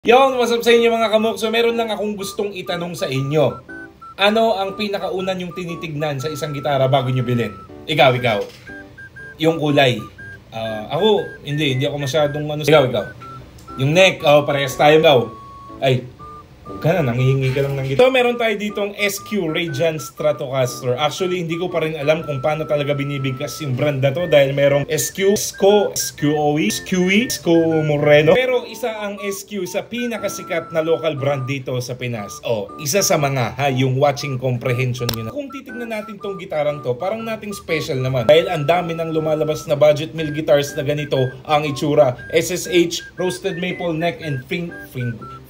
Yon, what's up sa inyo mga kamok? So meron lang akong gustong itanong sa inyo. Ano ang pinakaunan yung tinitignan sa isang gitara bago nyo bilhin? Ikaw. Yung kulay. Ako, hindi ako masyadong Ikaw. Yung neck, parehas tayo daw. Ay, huwag ka na, nangihingi ka lang ng gitara. So meron tayo ditong SQ Radiant Stratocaster. Actually, hindi ko pa rin alam kung paano talaga binibigkas yung brand na to dahil merong SQ, SQ Moreno. Pero isa ang SQ sa pinakasikat na local brand dito sa Pinas. Isa sa mga yung watching comprehension nyo na. Kung titignan natin tong gitarang to, parang nating special naman. Dahil ang dami ng lumalabas na budget mill guitars na ganito ang itsura. SSH, roasted maple neck and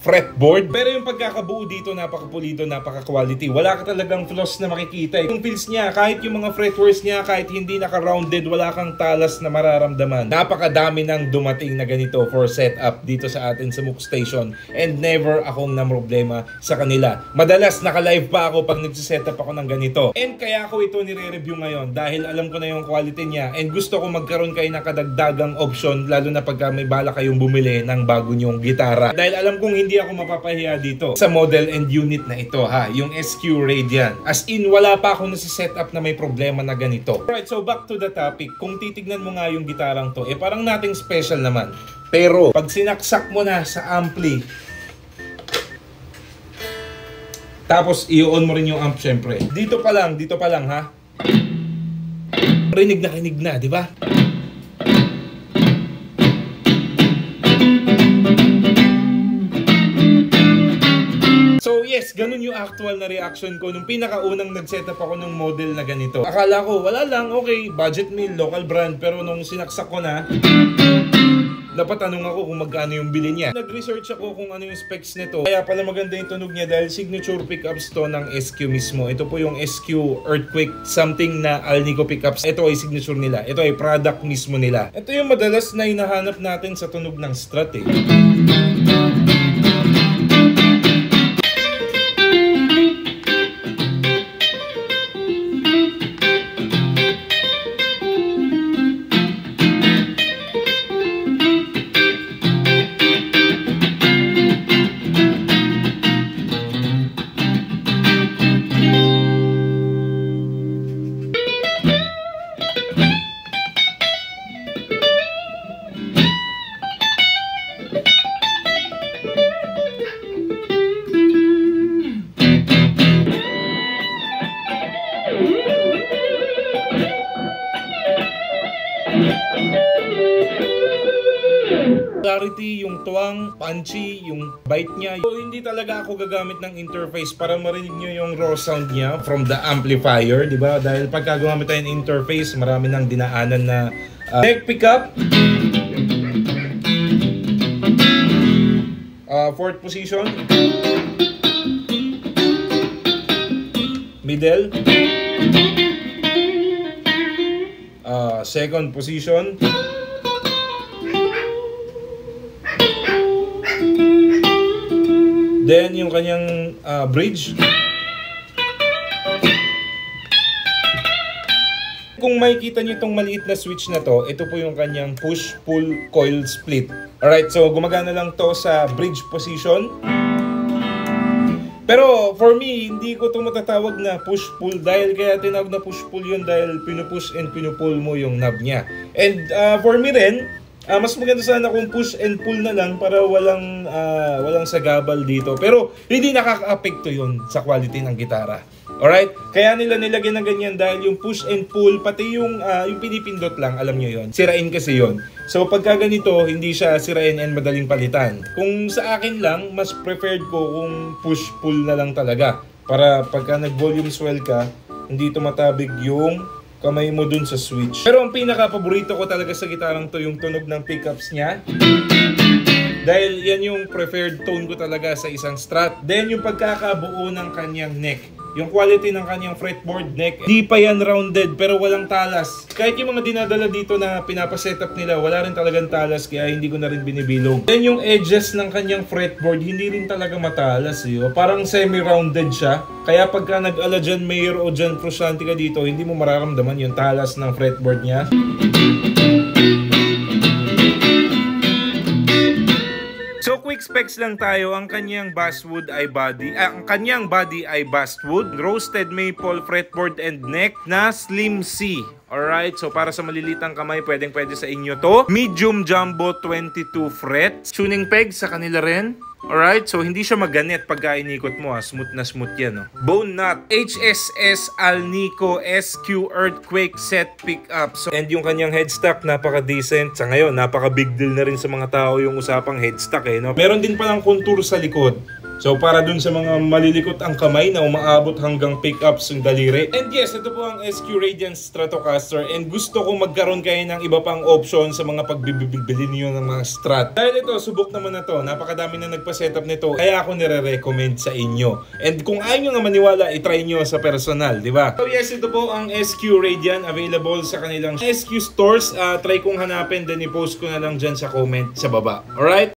fretboard. Pero yung pagkakabuo dito, napaka-pulido, napaka-quality. Wala ka talagang flaws na makikita. Yung feels niya, kahit yung mga fretworks niya, kahit hindi naka-rounded, wala kang talas na mararamdaman. Napakadami nang dumating na ganito for setup dito sa atin sa MOOC Station. And never akong namroblema sa kanila. Madalas naka-live pa ako pag nagsisetup ako ng ganito. And kaya ako ito nire-review ngayon dahil alam ko na yung quality niya. And gusto ko magkaroon kayo ng kadagdagang option, lalo na pagka may bala kayong bumili ng bago nyong gitara. Dahil alam kong hindi ako mapapahiya dito sa model and unit na ito yung SQ Radiant. As in, wala pa akong nasi-setup na may problema na ganito. Alright, so back to the topic. Kung titignan mo nga yung gitarang to, parang nating special naman. Pero pag sinaksak mo na sa ampli, tapos i-on mo rin yung amp syempre. Dito pa lang ha. Rinig na, di ba? So yes, ganun yung actual na reaction ko nung pinakaunang nag-setup ako ng model na ganito. Akala ko, wala lang, okay, budget mill, local brand. Pero nung sinaksak ko na, napatanong ako kung magkano yung bili niya. Nag-research ako kung ano yung specs nito. Kaya pala maganda yung tunog niya dahil signature pickups to ng SQ mismo. Ito po yung SQ Earthquake something na Alnico pickups. Ito ay signature nila. Ito ay product mismo nila. Ito yung madalas na hinahanap natin sa tunog ng Strat clarity, yung tuwang, punchy, yung bite niya. So, hindi talaga ako gagamit ng interface para marinig nyo yung raw sound niya from the amplifier, di ba? Dahil pagka gumamit tayo ng interface, marami nang dinaanan na neck pickup, fourth position, middle, second position, then yung kanyang bridge. Kung makikita nyo itong maliit na switch na to, ito po yung kanyang push-pull coil split. Alright, so gumagana lang to sa bridge position. Pero for me, hindi ko ito matatawag na push-pull dahil kaya tinawag na push-pull yun dahil pinupush and pinupull mo yung knob niya. And for me rin, mas maganda sana kung push and pull na lang para walang sagabal dito. Pero hindi nakaka-apekto yun sa quality ng gitara. Alright? Kaya nila nilagyan ng ganyan dahil yung push and pull, pati yung pinipindot lang, alam nyo yon, sirain kasi yon. So pagka ganito, hindi siya sirain and madaling palitan. Kung sa akin lang, mas preferred ko kung push-pull na lang talaga. Para pagka nag-volume swell ka, hindi tumatabig yung kamay mo dun sa switch. Pero ang pinaka-paborito ko talaga sa gitarang to, yung tunog ng pickups niya. Dahil yan yung preferred tone ko talaga sa isang Strat. Then yung pagkakabuo ng kanyang neck. Yung quality ng kanyang fretboard neck, di pa yan rounded pero walang talas. Kahit yung mga dinadala dito na pinapasetup nila, wala rin talagang talas kaya hindi ko na rin binibilog. Then yung edges ng kanyang fretboard, hindi rin talaga matalas. Parang semi-rounded siya. Kaya pagka nag-ala dyan Mayor o dyan Frusciante ka dito, hindi mo mararamdaman yung talas ng fretboard niya. So quick Quick specs lang tayo. Ang kanyang basswood ay body ay basswood, roasted maple fretboard and neck na slim C. Alright, so para sa malilitang kamay, pwede sa inyo to. Medium jumbo 22 frets. Tuning peg sa kanila rin. Alright, so hindi siya maganit pagka inikot mo. Smooth na smooth yan. Oh. Bone nut, HSS Alnico SQ Earthquake Set Pickup. So, and yung kanyang headstock, napaka-decent. Sa ngayon, napaka-big deal na rin sa mga tao yung usapang headstock. No? Meron din palang contour sa likod. So para dun sa mga malilikot ang kamay na umaabot hanggang pickups yung daliri. And yes, ito po ang SQ Radiance Stratocaster and gusto ko magkaroon kayo ng iba pang option sa mga pagbibili niyo ng mga Strat. Dahil ito, subok naman na to. Napakadami na nagpa-setup nito. Kaya ako nire-recommend sa inyo. And kung ayaw nyo nga maniwala, itry nyo sa personal, di ba? So yes, ito po ang SQ Radiant available sa kanilang SQ stores. Try kong hanapin, then i-post ko na lang dyan sa comment sa baba. Alright?